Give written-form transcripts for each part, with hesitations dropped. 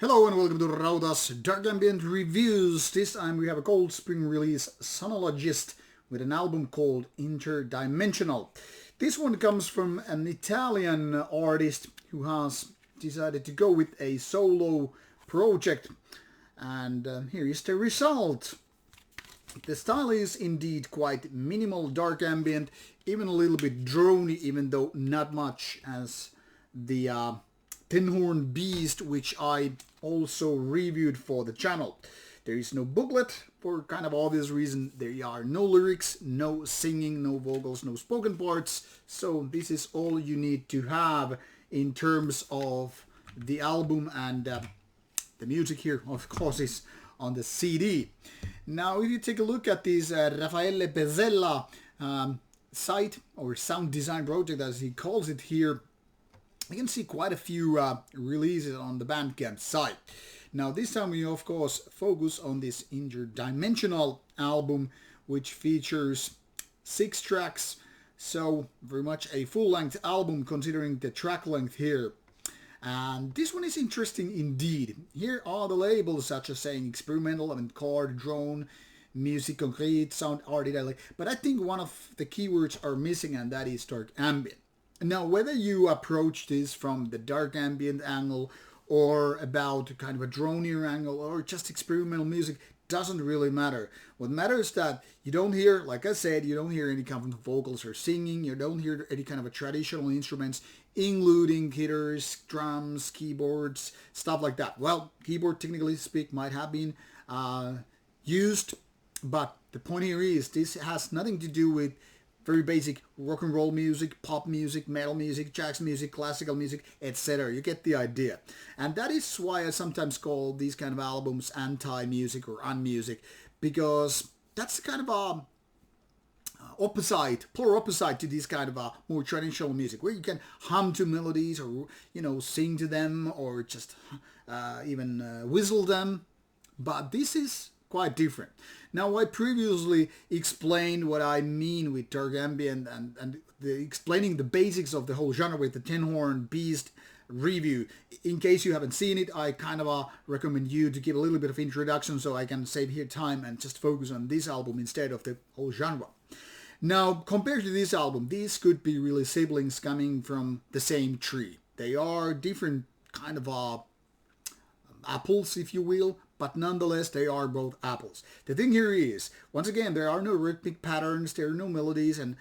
Hello and welcome to Rauta's Dark Ambient Reviews. This time we have a Cold Spring release, Sonologyst, with an album called Interdimensional. This one comes from an Italian artist who has decided to go with a solo project. And here is the result. The style is indeed quite minimal dark ambient, even a little bit drony, even though not much as the Tin Horn Beast, which I also reviewed for the channel. There is no booklet for kind of obvious reason. There are no lyrics, no singing, no vocals, no spoken parts. So this is all you need to have in terms of the album, and the music here, of course, is on the CD. Now, if you take a look at this Raffaele Pezzella site or sound design project, as he calls it here, you can see quite a few releases on the Bandcamp site. Now, this time we of course focus on this Interdimensional album, which features 6 tracks, so very much a full-length album considering the track length here. And this one is interesting indeed. Here are the labels such as saying experimental, avant-garde, drone, music, concrete, sound, art, but I think one of the keywords are missing, and that is dark ambient. Now, whether you approach this from the dark ambient angle or about kind of a dronier angle or just experimental music, doesn't really matter. What matters is that you don't hear, like I said, you don't hear any kind of vocals or singing, you don't hear any kind of a traditional instruments, including guitars, drums, keyboards, stuff like that. Well, keyboard, technically speak, might have been used, but the point here is this has nothing to do with very basic rock and roll music, pop music, metal music, jazz music, classical music, etc. You get the idea. And that is why I sometimes call these kind of albums anti-music or unmusic, because that's kind of a polar opposite to this kind of a more traditional music, where you can hum to melodies or, sing to them or just even whistle them. But this is quite different. Now, I previously explained what I mean with dark ambient and explaining the basics of the whole genre with the Tin Horn Beast review. In case you haven't seen it, I kind of recommend you to give a little bit of introduction so I can save here time and just focus on this album instead of the whole genre. Now, compared to this album, these could be really siblings coming from the same tree. They are different kind of apples, if you will, but nonetheless, they are both apples. The thing here is, once again, there are no rhythmic patterns, there are no melodies, and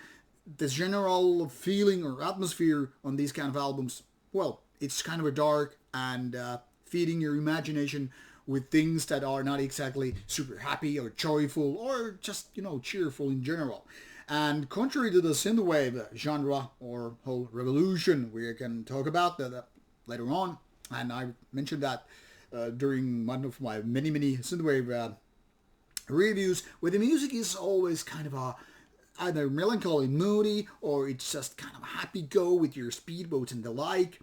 the general feeling or atmosphere on these kind of albums, well, it's kind of a dark and feeding your imagination with things that are not exactly super happy or joyful or just, cheerful in general. And contrary to the synthwave genre or whole revolution, we can talk about that later on, and I mentioned that during one of my many synthwave reviews, where the music is always kind of either melancholy, moody, or it's just kind of happy-go with your speedboats and the like.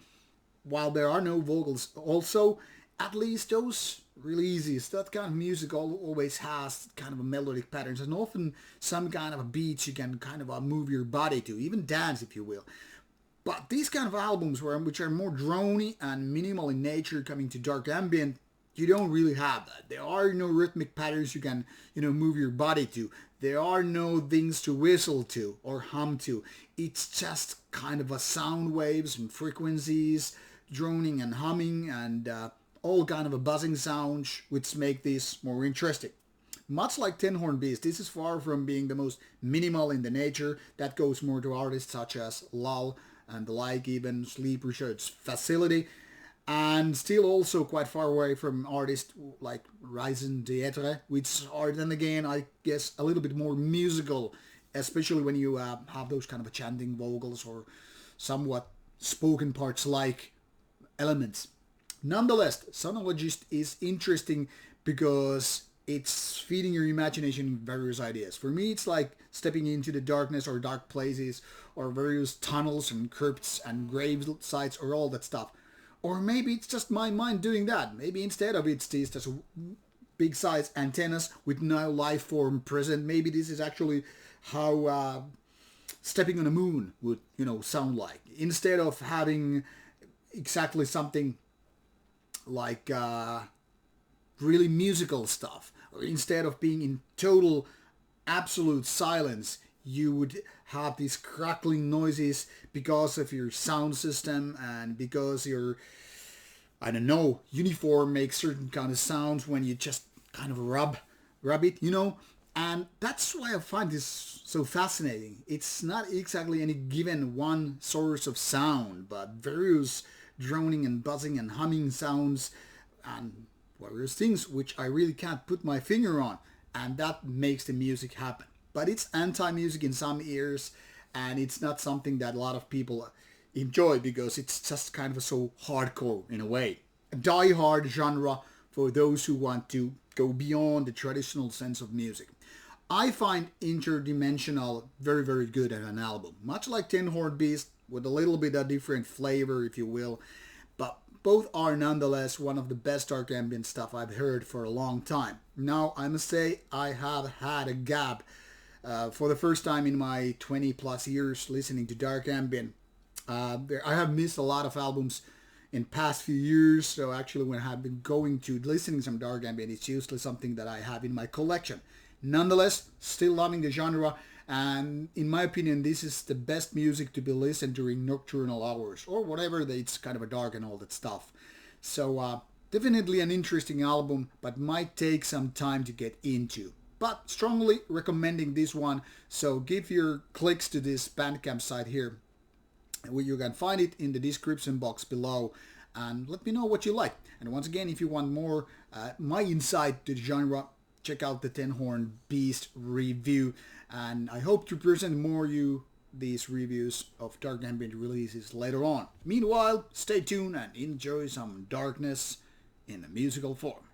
While there are no vocals also, at least those releases, that kind of music always has kind of a melodic patterns and often some kind of a beats you can kind of move your body to, even dance if you will. But these kind of albums, which are more drony and minimal in nature, coming to dark ambient, you don't really have that. There are no rhythmic patterns you can, move your body to. There are no things to whistle to or hum to. It's just kind of a sound waves and frequencies, droning and humming, and all kind of a buzzing sounds, which make this more interesting. Much like Tin Horn Beast, this is far from being the most minimal in the nature. That goes more to artists such as Lal and the like, even Sleep Research Facility, and still also quite far away from artists like Raison d'Etre, which are then again, I guess, a little bit more musical, especially when you have those kind of chanting vocals or somewhat spoken parts like elements. Nonetheless, Sonologyst is interesting because it's feeding your imagination various ideas. For me, it's like stepping into the darkness or dark places or various tunnels and crypts and grave sites or all that stuff. Or maybe it's just my mind doing that. Maybe instead of it's these just big size antennas with no life form present. Maybe this is actually how stepping on a moon would, sound like. Instead of having exactly something like really musical stuff. Or instead of being in total absolute silence, you would have these crackling noises because of your sound system and because your, I don't know, uniform makes certain kind of sounds when you just kind of rub it, you know. And that's why I find this so fascinating. It's not exactly any given one source of sound, but various droning and buzzing and humming sounds and various things which I really can't put my finger on. And that makes the music happen. But it's anti-music in some ears, and it's not something that a lot of people enjoy because it's just kind of so hardcore in a way. A die-hard genre for those who want to go beyond the traditional sense of music. I find Interdimensional very, very good as an album. Much like Tin Horn Beast, with a little bit of different flavor, if you will. But both are nonetheless one of the best dark ambient stuff I've heard for a long time. Now, I must say, I have had a gap for the first time in my 20 plus years listening to dark ambient. I have missed a lot of albums in past few years, so actually when I have been going to listening some dark ambient, it's usually something that I have in my collection. Nonetheless, still loving the genre, and in my opinion, this is the best music to be listened during nocturnal hours, or whatever, it's kind of a dark and all that stuff. So definitely an interesting album, but might take some time to get into. But strongly recommending this one, so give your clicks to this Bandcamp site here. You can find it in the description box below, and let me know what you like. And once again, if you want more my insight to the genre, check out the Tin Horn Beast review, and I hope to present more these reviews of dark ambient releases later on. Meanwhile, stay tuned and enjoy some darkness in a musical form.